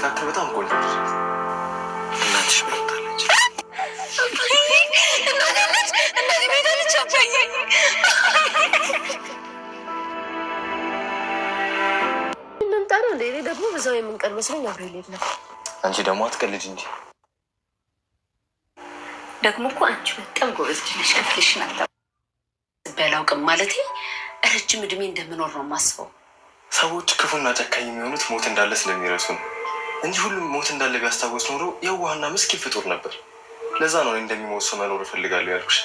ቢስተካከል በጣም ቆንጆ ነው። እናትሽ መጣለች። እኔ ደግሞ በዛው የምንቀር መስሎኝ አብሬ ልሄድ ነው። አንቺ ደግሞ አትቀልጅ እንጂ። ደግሞ እኮ አንቺ በጣም ጎበዝ ነሽ። ከፍልሽን አላውቅም ማለቴ ረጅም እድሜ እንደምኖር ነው የማስበው። ሰዎች ክፉና ጨካኝ የሚሆኑት ሞት እንዳለ ስለሚረሱ ነው እንጂ ሁሉም ሞት እንዳለ ቢያስታውስ ኖሮ የዋህና ምስኪን ፍጡር ነበር። ለዛ ነው እንደሚሞት ሰው መኖር እፈልጋለሁ ያልኩሽ።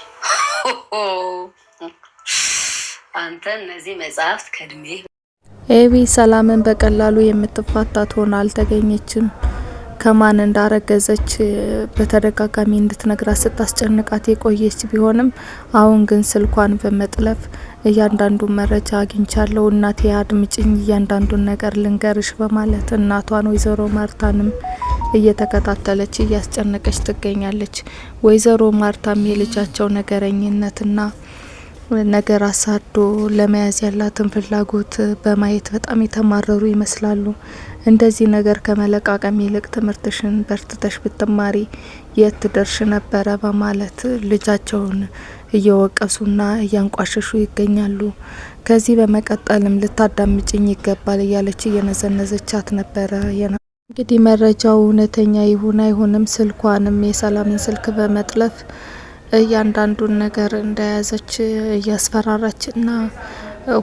አንተ እነዚህ መጽሐፍት ከእድሜ ኤቢ ሰላምን በቀላሉ የምትፋታት ሆና አልተገኘችም። ከማን እንዳረገዘች በተደጋጋሚ እንድትነግራት ስታስጨንቃት የቆየች ቢሆንም አሁን ግን ስልኳን በመጥለፍ እያንዳንዱ መረጃ አግኝቻለሁ፣ እናቴ አድምጭኝ፣ እያንዳንዱን ነገር ልንገርሽ በማለት እናቷን ወይዘሮ ማርታንም እየተከታተለች እያስጨነቀች ትገኛለች። ወይዘሮ ማርታም የልጃቸው ነገረኝነትና ነገር አሳዶ ለመያዝ ያላትን ፍላጎት በማየት በጣም የተማረሩ ይመስላሉ። እንደዚህ ነገር ከመለቃቀም ይልቅ ትምህርትሽን በርትተሽ ብትማሪ የት ትደርሽ ነበረ በማለት ልጃቸውን እየወቀሱና እያንቋሸሹ ይገኛሉ። ከዚህ በመቀጠልም ልታዳምጭኝ ይገባል እያለች እየነዘነዘቻት ነበረ። እንግዲህ መረጃው እውነተኛ ይሁን አይሁንም ስልኳንም የሰላምን ስልክ በመጥለፍ እያንዳንዱን ነገር እንደያዘች እያስፈራራችና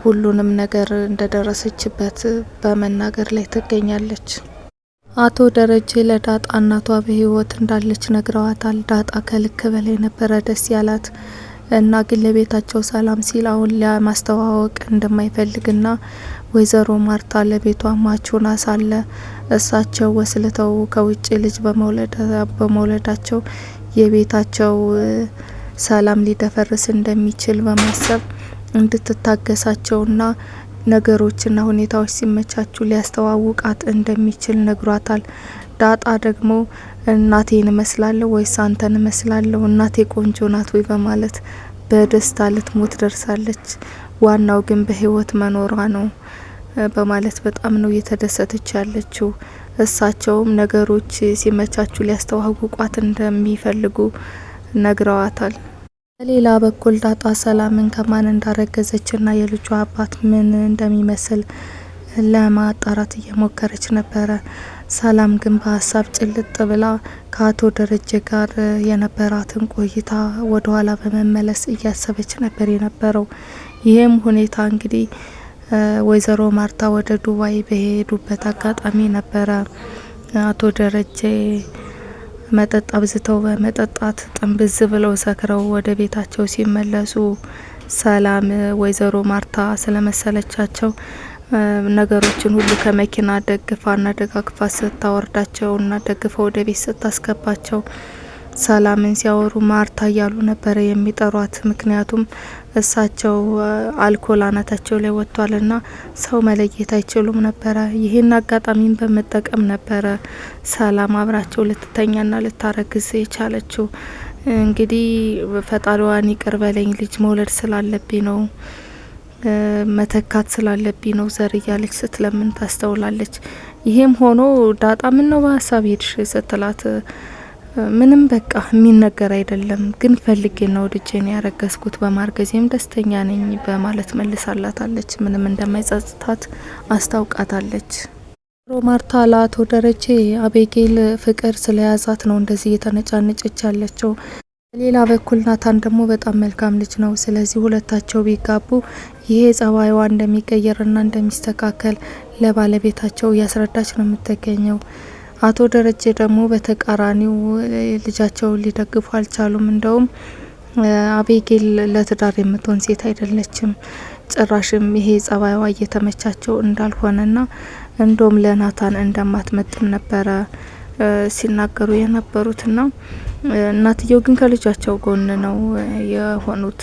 ሁሉንም ነገር እንደደረሰችበት በመናገር ላይ ትገኛለች። አቶ ደረጀ ለዳጣ እናቷ በህይወት እንዳለች ነግረዋታል። ዳጣ ከልክ በላይ ነበረ ደስ ያላት እና ግን ለቤታቸው ሰላም ሲል አሁን ለማስተዋወቅ እንደማይፈልግና ወይዘሮ ማርታ ለቤቷ ማቹና ሳለ እሳቸው ወስልተው ከውጭ ልጅ በመውለዳቸው የቤታቸው ሰላም ሊደፈርስ እንደሚችል በማሰብ እንድትታገሳቸውና ነገሮችና ሁኔታዎች ሲመቻቹ ሊያስተዋውቃት እንደሚችል ነግሯታል። ዳጣ ደግሞ እናቴን እመስላለሁ ወይስ አንተን እመስላለሁ? እናቴ ቆንጆ ናት ወይ በማለት በደስታ ልትሞት ደርሳለች። ዋናው ግን በህይወት መኖሯ ነው በማለት በጣም ነው እየተደሰተች ያለችው። እሳቸውም ነገሮች ሲመቻቹ ሊያስተዋውቋት እንደሚፈልጉ ነግረዋታል። በሌላ በኩል ዳጣ ሰላምን ከማን እንዳረገዘችና የልጇ አባት ምን እንደሚመስል ለማጣራት እየሞከረች ነበረ። ሰላም ግን በሀሳብ ጭልጥ ብላ ከአቶ ደረጀ ጋር የነበራትን ቆይታ ወደ ኋላ በመመለስ እያሰበች ነበር የነበረው። ይህም ሁኔታ እንግዲህ ወይዘሮ ማርታ ወደ ዱባይ በሄዱበት አጋጣሚ ነበረ አቶ ደረጀ መጠጥ አብዝተው በመጠጣት ጥንብዝ ብለው ሰክረው ወደ ቤታቸው ሲመለሱ ሰላም ወይዘሮ ማርታ ስለመሰለቻቸው ነገሮችን ሁሉ ከመኪና ደግፋና ደጋግፋ ስታወርዳቸውና ደግፋ ወደ ቤት ስታስገባቸው ሰላምን ሲያወሩ ማርታ እያሉ ነበረ የሚጠሯት። ምክንያቱም እሳቸው አልኮል አናታቸው ላይ ወጥቷልና ሰው መለየት አይችሉም ነበረ። ይህን አጋጣሚን በመጠቀም ነበረ ሰላም አብራቸው ልትተኛና ልታረግዝ የቻለችው። እንግዲህ ፈጣሪዋን ይቅር በለኝ ልጅ መውለድ ስላለብኝ ነው መተካት ስላለብኝ ነው ዘር እያለች ስትለምን ታስተውላለች። ይህም ሆኖ ዳጣ ምን ነው በሀሳብ ሄድሽ ስትላት ምንም በቃ የሚነገር አይደለም ግን ፈልጌ ነው ልጄን ያረገዝኩት በማርገዜም ደስተኛ ነኝ በማለት መልሳላታለች። ምንም እንደማይጸጽታት አስታውቃታለች። ማርታ ለአቶ ደረጀ አቤጌል ፍቅር ስለያዛት ነው እንደዚህ እየተነጫነጨች ያለችው። ሌላ በኩል ናታን ደግሞ በጣም መልካም ልጅ ነው። ስለዚህ ሁለታቸው ቢጋቡ ይሄ ጸባይዋ እንደሚቀየርና እንደሚስተካከል ለባለቤታቸው እያስረዳች ነው የምትገኘው። አቶ ደረጀ ደግሞ በተቃራኒው ልጃቸውን ሊደግፉ አልቻሉም። እንደውም አቤጌል ለትዳር የምትሆን ሴት አይደለችም፣ ጭራሽም ይሄ ጸባይዋ እየተመቻቸው እንዳልሆነና እንደውም ለናታን እንደማትመጥን ነበረ ሲናገሩ የነበሩትና እናትየው ግን ከልጃቸው ጎን ነው የሆኑት።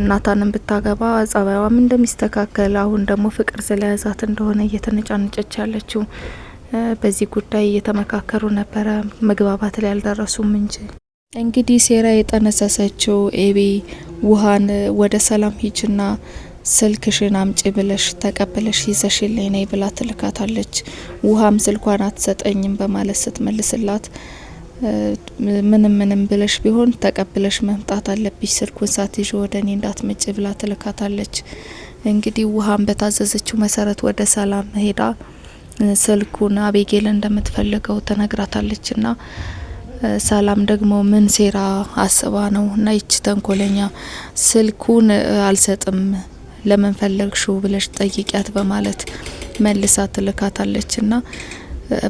ናታንን ብታገባ ጸባይዋም እንደሚስተካከል አሁን ደግሞ ፍቅር ስለያዛት እንደሆነ እየተነጫነጨች ያለችው በዚህ ጉዳይ እየተመካከሩ ነበረ። መግባባት ላይ ያልደረሱም እንጂ እንግዲህ ሴራ የጠነሰሰችው ኤቢ ውሃን ወደ ሰላም ሂጅና ስልክሽን አምጪ ብለሽ ተቀብለሽ ይዘሽልኝ ነይ ብላ ትልካታለች። ውሃም ስልኳን አትሰጠኝም በማለት ስትመልስላት ምንም ብለሽ ቢሆን ተቀብለሽ መምጣት አለብሽ፣ ስልኩን ሳትይዥ ወደ እኔ እንዳትመጪ ብላ ትልካታለች። እንግዲህ ውሃም በታዘዘችው መሰረት ወደ ሰላም ሄዳ ስልኩን አቤጌል እንደምትፈልገው ተነግራታለች። ና ሰላም ደግሞ ምን ሴራ አስባ ነው እና ይች ተንኮለኛ ስልኩን አልሰጥም ለምን ፈለግሽው ብለሽ ጠይቂያት በማለት መልሳ ትልካታለች። ና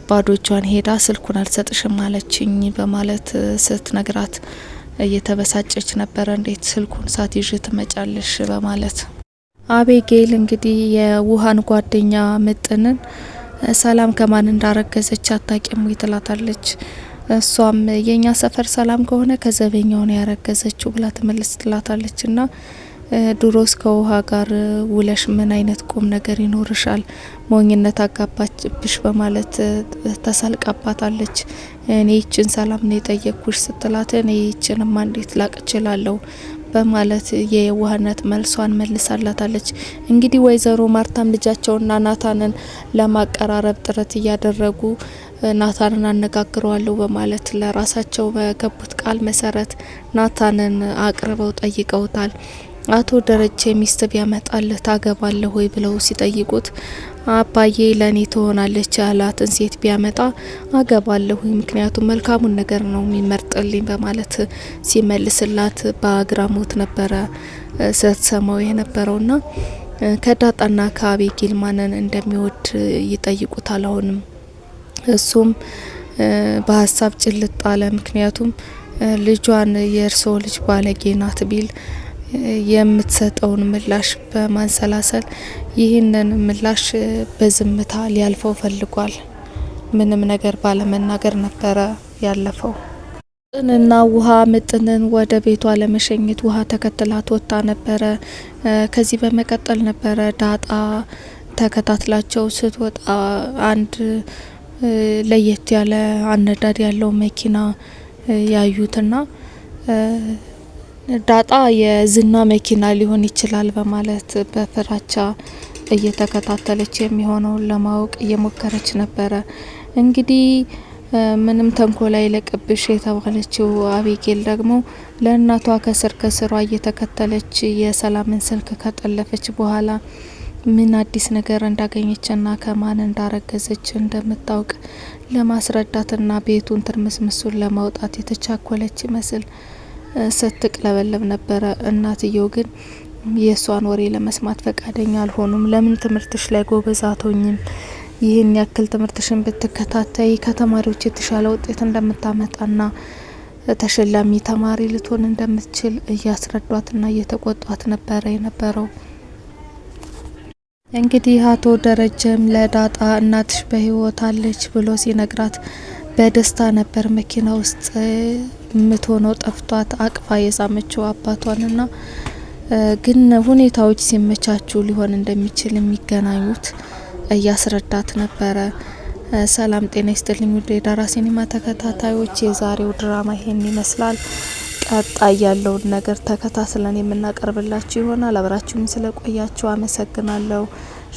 ባዶቿን ሄዳ ስልኩን አልሰጥሽም አለችኝ በማለት ስትነግራት እየተበሳጨች ነበረ። እንዴት ስልኩን ሳትይዥ ትመጫለሽ በማለት አቤጌል እንግዲህ የውሃን ጓደኛ ምጥንን ሰላም ከማን እንዳረገዘች አታቂም ወይ ትላታለች። እሷም የኛ ሰፈር ሰላም ከሆነ ከዘበኛው ነው ያረገዘችው ብላ ትመልስ ትላታለች። ና ድሮስ ከውሃ ጋር ውለሽ ምን አይነት ቁም ነገር ይኖርሻል? ሞኝነት አጋባችብሽ በማለት ተሳልቃባታለች። እኔ ይችን ሰላም ነው የጠየቅኩሽ ስትላት እኔ ይችንማ እንዴት ላቅ እችላለሁ በማለት የዋህነት መልሷን መልሳላታለች። እንግዲህ ወይዘሮ ማርታም ልጃቸውና ናታንን ለማቀራረብ ጥረት እያደረጉ ናታንን አነጋግረዋለሁ በማለት ለራሳቸው በገቡት ቃል መሰረት ናታንን አቅርበው ጠይቀውታል። አቶ ደረጀ ሚስት ቢያመጣልህ ታገባለህ ወይ ብለው ሲጠይቁት አባዬ ለኔ ትሆናለች ያላትን ሴት ቢያመጣ አገባለሁ፣ ምክንያቱም መልካሙን ነገር ነው የሚመርጥልኝ በማለት ሲመልስላት በአግራሞት ነበረ ስትሰማው የነበረውና ከዳጣና ከአቤጌል ማንን እንደሚወድ ይጠይቁታል። አሁንም እሱም በሀሳብ ጭልጥ አለ። ምክንያቱም ልጇን የእርስዎ ልጅ ባለጌ ናት ቢል የምትሰጠውን ምላሽ በማንሰላሰል ይህንን ምላሽ በዝምታ ሊያልፈው ፈልጓል። ምንም ነገር ባለመናገር ነበረ ያለፈው። ምጥንና ውሃ ምጥንን ወደ ቤቷ ለመሸኘት ውሃ ተከትላት ወጥታ ነበረ። ከዚህ በመቀጠል ነበረ ዳጣ ተከታትላቸው ስትወጣ አንድ ለየት ያለ አነዳድ ያለው መኪና ያዩትና ዳጣ የዝና መኪና ሊሆን ይችላል በማለት በፍራቻ እየተከታተለች የሚሆነውን ለማወቅ እየሞከረች ነበረ። እንግዲህ ምንም ተንኮል አይለቅብሽ የተባለችው አቤጌል ደግሞ ለእናቷ ከስር ከስሯ እየተከተለች የሰላምን ስልክ ከጠለፈች በኋላ ምን አዲስ ነገር እንዳገኘችና ከማን እንዳረገዘች እንደምታውቅ ለማስረዳትና ቤቱን ትርምስምሱን ለማውጣት የተቻኮለች ይመስል ስትቅለበለብ ነበረ። እናትየው ግን የእሷን ወሬ ለመስማት ፈቃደኛ አልሆኑም። ለምን ትምህርትሽ ላይ ጎበዝ አትሆኝም? ይህን ያክል ትምህርትሽን ብትከታተይ ከተማሪዎች የተሻለ ውጤት እንደምታመጣና ተሸላሚ ተማሪ ልትሆን እንደምትችል እያስረዷትና እየተቆጧት ነበረ የነበረው። እንግዲህ አቶ ደረጀም ለዳጣ እናትሽ በህይወት አለች ብሎ ሲነግራት በደስታ ነበር መኪና ውስጥ የምትሆነው ጠፍቷት አቅፋ የሳመችው አባቷንና ግን ሁኔታዎች ሲመቻቹ ሊሆን እንደሚችል የሚገናኙት እያስረዳት ነበረ። ሰላም ጤና ይስጥልኝ ውድ የዳራ ሲኒማ ተከታታዮች፣ የዛሬው ድራማ ይሄን ይመስላል። ቀጣይ ያለውን ነገር ተከታትለን የምናቀርብላችሁ ይሆናል። አብራችሁን ስለቆያችሁ አመሰግናለሁ።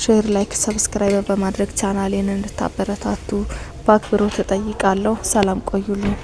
ሼር፣ ላይክ፣ ሰብስክራይብ በማድረግ ቻናሌን እንድታበረታቱ በአክብሮት እጠይቃለሁ። ሰላም ቆዩልኝ።